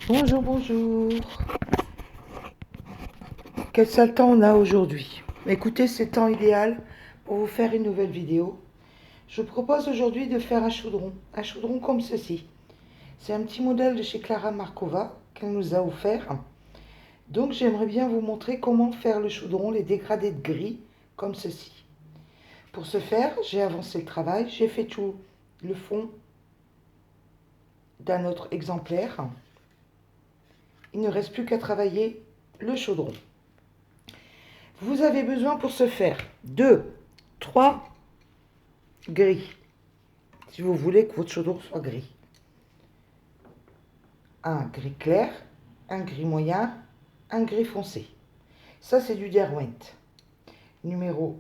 Bonjour, bonjour. Quel sale temps on a aujourd'hui. Écoutez, c'est temps idéal pour vous faire une nouvelle vidéo. Je vous propose aujourd'hui de faire un chaudron comme ceci. C'est un petit modèle de chez Clara Markova qu'elle nous a offert. Donc j'aimerais bien vous montrer comment faire le chaudron, les dégradés de gris comme ceci. Pour ce faire, j'ai avancé le travail, j'ai fait tout le fond d'un autre exemplaire. Il ne reste plus qu'à travailler le chaudron. Vous avez besoin pour ce faire de 3 gris, si vous voulez que votre chaudron soit gris. Un gris clair, un gris moyen, un gris foncé. Ça, c'est du Derwent. Numéro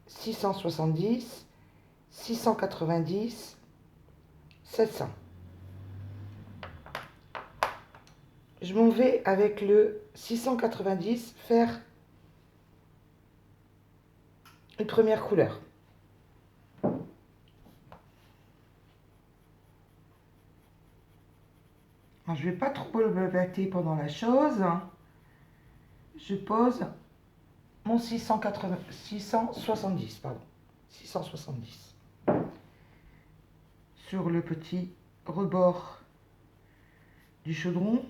670, 690, 700. Je m'en vais avec le 690 faire une première couleur. Alors, je ne vais pas trop le bavater pendant la chose. Je pose mon 670, pardon, 670 sur le petit rebord du chaudron.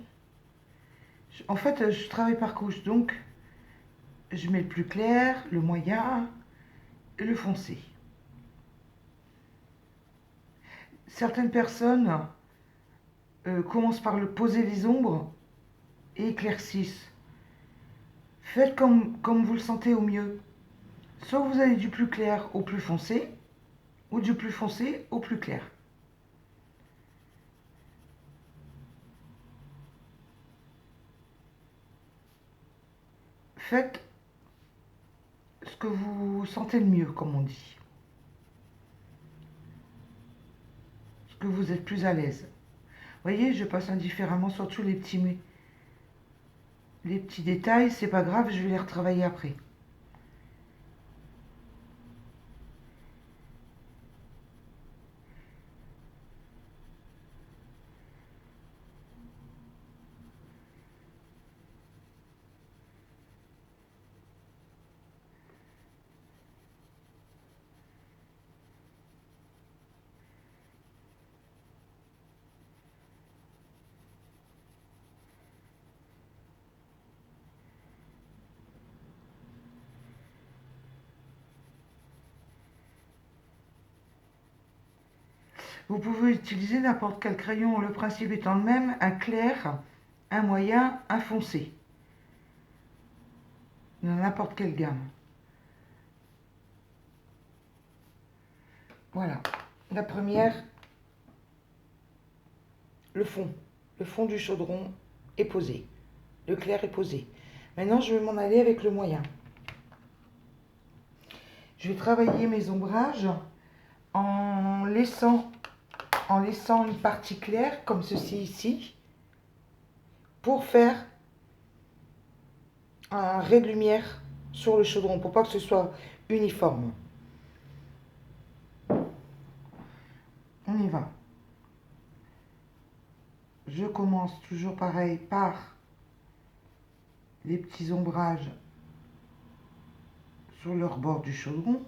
En fait, je travaille par couche, donc je mets le plus clair, le moyen et le foncé. Certaines personnes commencent par poser les ombres et éclaircissent. Faites comme vous le sentez au mieux. Soit vous allez du plus clair au plus foncé, ou du plus foncé au plus clair. Faites ce que vous sentez le mieux, comme on dit. Ce que vous êtes plus à l'aise. Vous voyez, je passe indifféremment sur tous les petits détails. C'est pas grave, je vais les retravailler après. Vous pouvez utiliser n'importe quel crayon, le principe étant le même, un clair, un moyen, un foncé. Dans n'importe quelle gamme. Voilà. La première, le fond. Le fond du chaudron est posé. Le clair est posé. Maintenant, je vais m'en aller avec le moyen. Je vais travailler mes ombrages en laissant une partie claire, comme ceci ici, pour faire un ray de lumière sur le chaudron, pour pas que ce soit uniforme. On y va. Je commence toujours pareil par les petits ombrages sur leur bord du chaudron.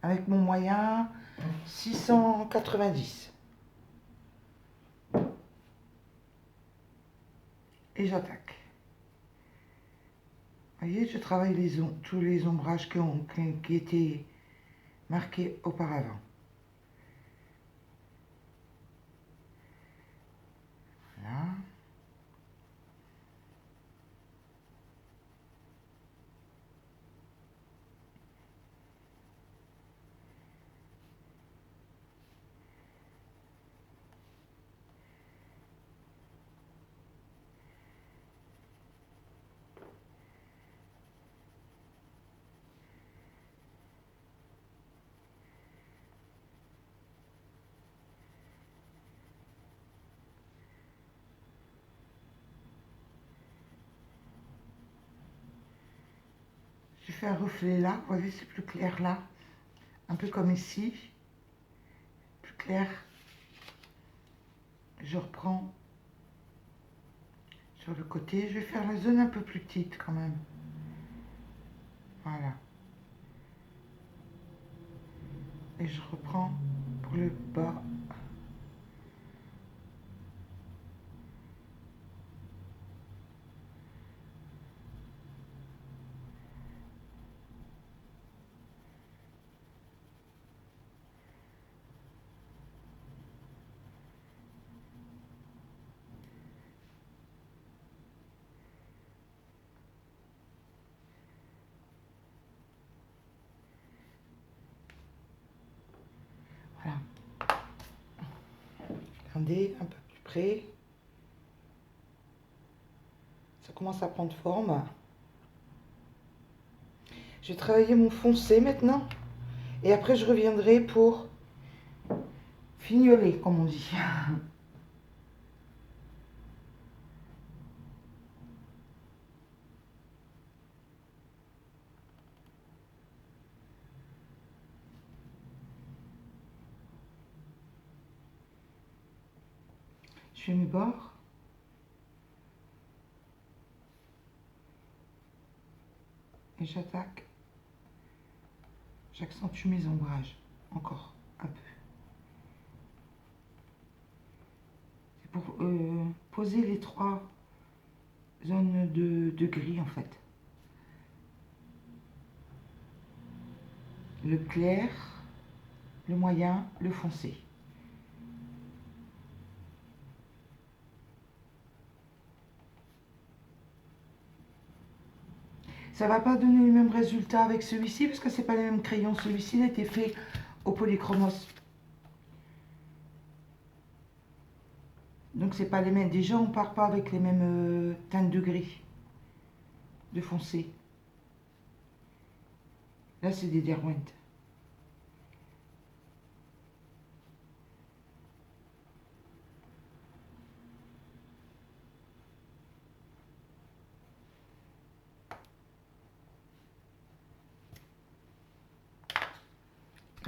Avec mon moyen 690. Et j'attaque. Vous voyez, je travaille tous les ombrages qui étaient marqués auparavant. Voilà. Je fais un reflet là, vous voyez, c'est plus clair là. un peu comme ici, plus clair. Je reprends sur le côté. Je vais faire la zone un peu plus petite quand même. Voilà. Et je reprends pour le bas. Voilà. Regardez, un peu plus près. Ça commence à prendre forme. Je vais travailler mon foncé maintenant. Et après, je reviendrai pour fignoler, comme on dit. Je fais mes bords. Et j'attaque. J'accentue mes ombrages. Encore un peu. C'est pour poser les 3 zones de gris en fait. Le clair, le moyen, le foncé. Ça va pas donner les mêmes résultats avec celui-ci parce que c'est pas les mêmes crayons. Celui-ci il a été fait au polychromos. Donc c'est pas les mêmes. Déjà on part pas avec les mêmes teintes de gris, de foncé. Là c'est des Derwent.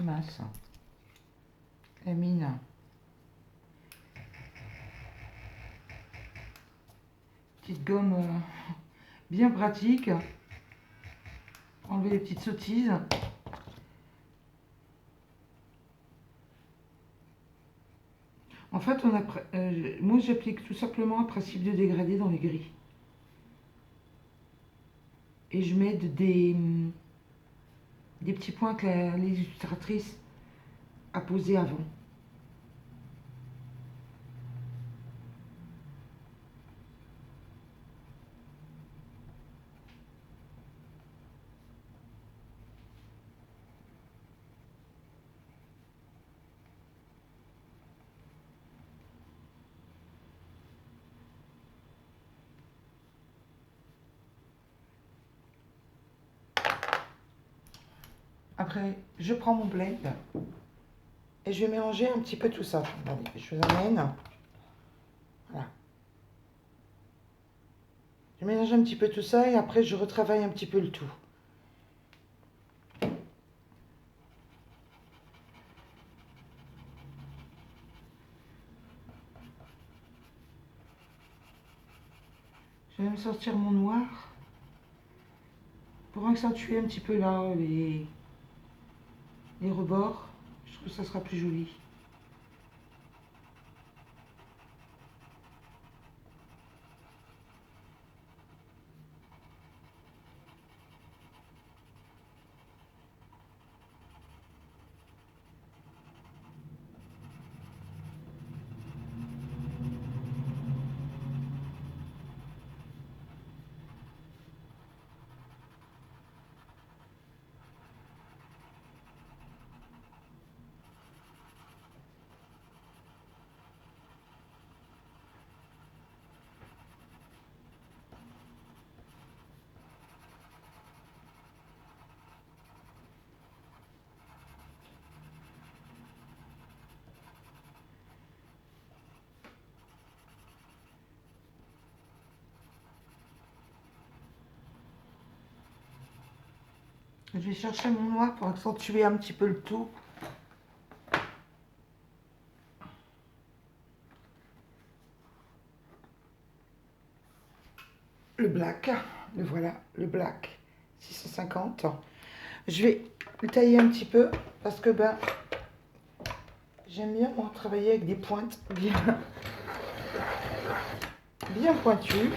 Mince. La mine. Petite gomme bien pratique. Enlever les petites sottises. En fait, moi j'applique tout simplement un principe de dégradé dans les gris. Et je mets des petits points que l'illustratrice a posés avant. Après, je prends mon blend et je vais mélanger un petit peu tout ça. Allez, je vous amène. Voilà. Je mélange un petit peu tout ça et après je retravaille un petit peu le tout. Je vais même sortir mon noir pour accentuer un petit peu là les rebords. Je trouve que ça sera plus joli. Je vais chercher mon noir pour accentuer un petit peu le tout. Le black, le voilà, le black 650. Je vais le tailler un petit peu parce que ben j'aime bien moi travailler avec des pointes bien pointues.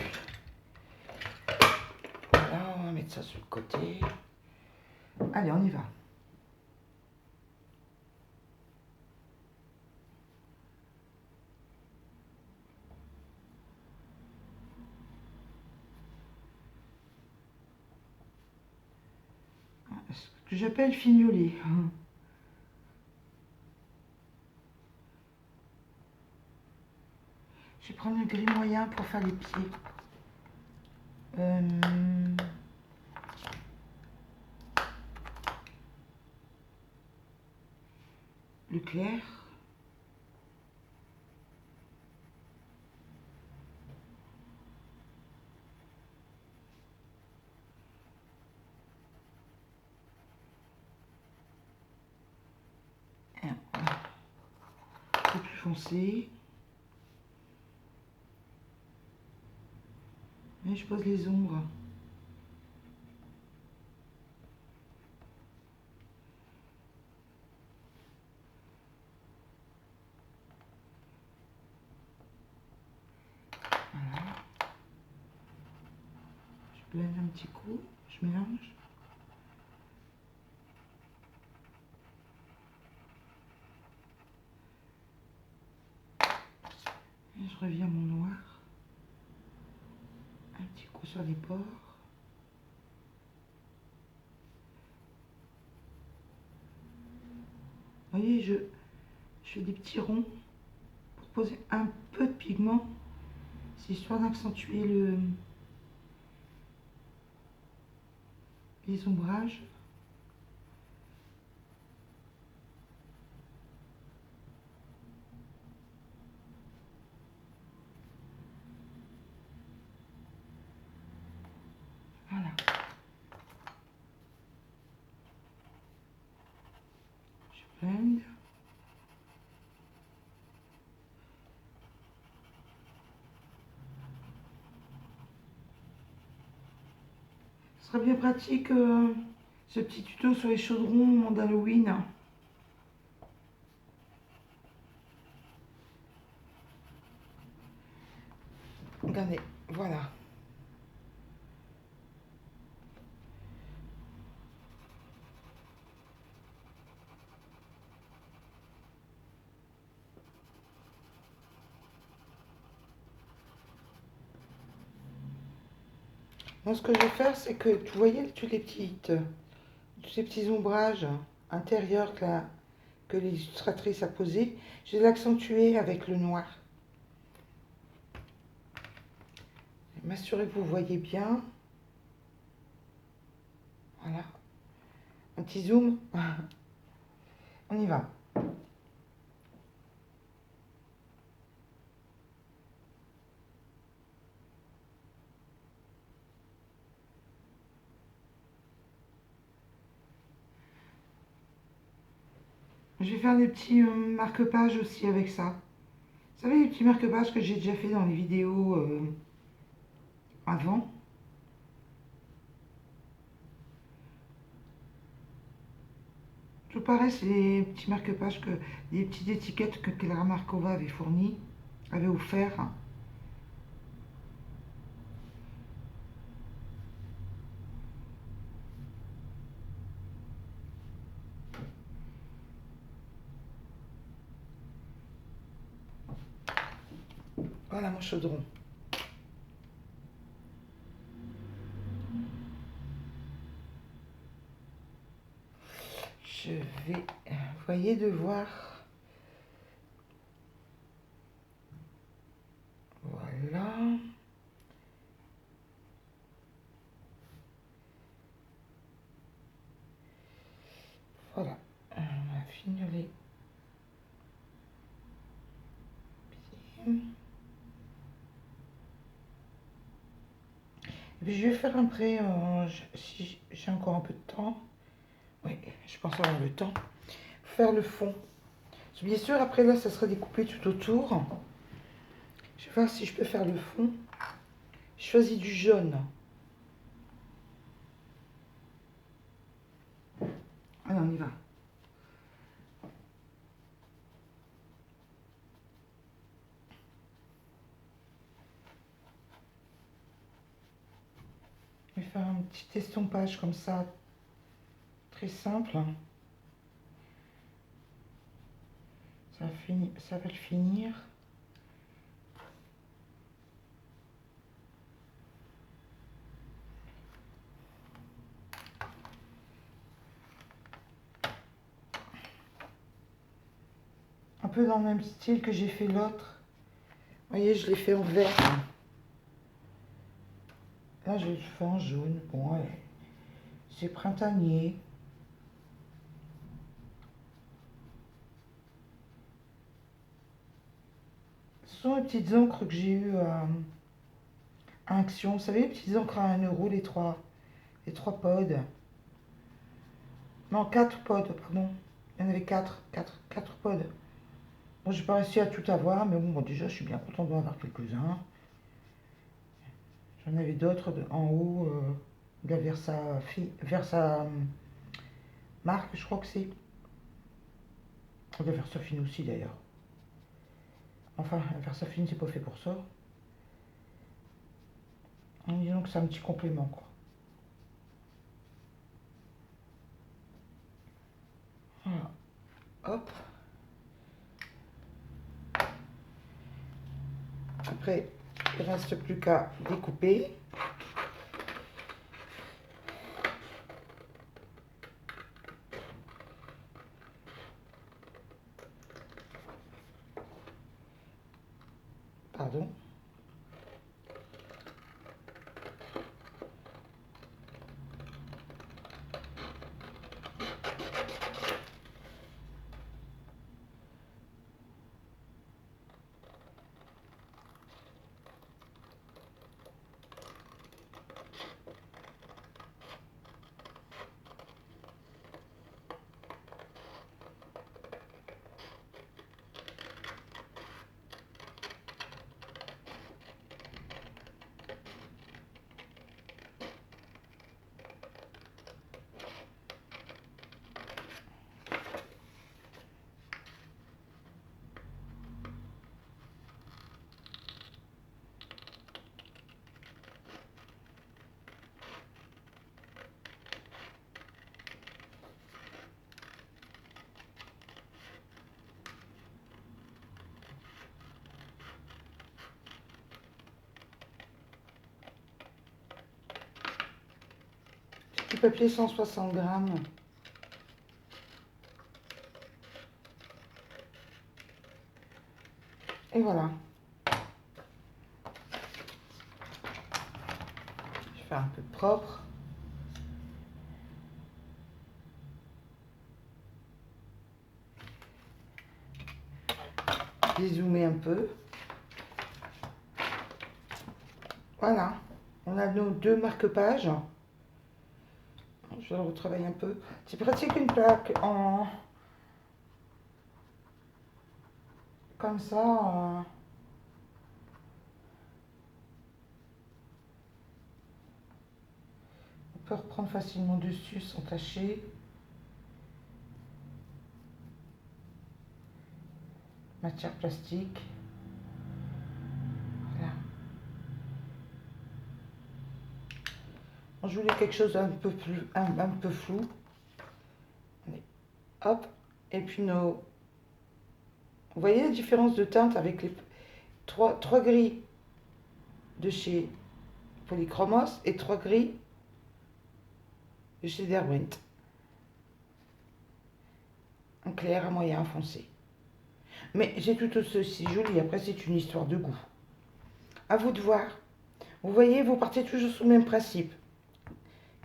Voilà, on va mettre ça sur le côté. Allez, on y va. Ce que j'appelle fignoler. Je vais prendre le gris moyen pour faire les pieds. Le clair. Un peu plus foncé. Et je pose les ombres. Voilà. Je blende un petit coup, je mélange. Et je reviens mon noir. Un petit coup sur les bords. Vous voyez, je fais des petits ronds pour poser un peu de pigment. C'est histoire d'accentuer les ombrages. Voilà. Je blende. Ce serait bien pratique ce petit tuto sur les chaudrons au moment d'Halloween. Regardez, voilà. Moi, ce que je vais faire, c'est que, vous voyez, tous ces petits ombrages intérieurs que l'illustratrice a posés, je vais l'accentuer avec le noir. M'assurer que vous voyez bien. Voilà. Un petit zoom. On y va. Je vais faire des petits marque-pages aussi avec ça. Vous savez, les petits marque-pages que j'ai déjà fait dans les vidéos avant. Tout pareil, c'est des petits marque-pages, des petites étiquettes que Clara Markova avait fournies, avait offert. Voilà mon chaudron. Je vais, voyez, devoir. Voilà. Voilà. On va fignoler. Bien. Et puis je vais faire un prêt, si j'ai encore un peu de temps, Oui, je pense avoir le temps. Faire le fond. Bien sûr, après là, ça sera découpé tout autour. Je vais voir si je peux faire le fond. Je choisis du jaune. Alors, on y va. Je vais faire un petit estompage comme ça, très simple. Ça va le finir. Un peu dans le même style que j'ai fait l'autre. Vous voyez, je l'ai fait en vert. Là, je le fais en jaune. Bon, ouais. C'est printanier. Ce sont les petites encres que j'ai eues à Action. Vous savez, les petites encres à 1 €, les trois pods. Non, 4 pods, pardon. Il y en avait 4 pods. Bon, j'ai pas réussi à tout avoir, mais bon, déjà, je suis bien contente d'en avoir quelques-uns. J'en avais d'autres en haut, de la Versa marque, je crois que c'est. De la Versa fine aussi, d'ailleurs. Enfin, la Versa fine, c'est pas fait pour ça. Disons que c'est un petit complément, quoi. Voilà. Hop. Après, il ne reste plus qu'à découper. Pardon. Petit papier 160 grammes. Et voilà. Je vais faire un peu propre. Dézoomer un peu. Voilà. On a nos 2 marque-pages. Je vais le retravailler un peu. C'est pratique une plaque en... Comme ça. On peut reprendre facilement dessus sans tâcher. Matière plastique. Voilà. Bon, je voulais quelque chose un peu plus, un peu flou. Allez, hop. Et puis nos... Vous voyez la différence de teinte avec les trois gris de chez Polychromos et 3 gris de chez Derwent. Un clair, un moyen, un foncé. Mais j'ai tout aussi joli. Après, c'est une histoire de goût. À vous de voir. Vous voyez, vous partez toujours sur le même principe.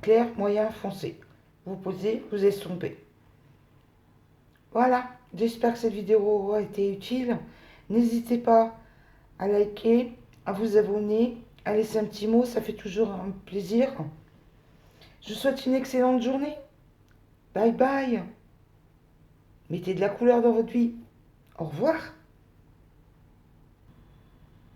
Clair, moyen, foncé. Vous posez, vous estompez. Voilà. J'espère que cette vidéo a été utile. N'hésitez pas à liker, à vous abonner, à laisser un petit mot. Ça fait toujours un plaisir. Je vous souhaite une excellente journée. Bye bye. Mettez de la couleur dans votre vie. Au revoir.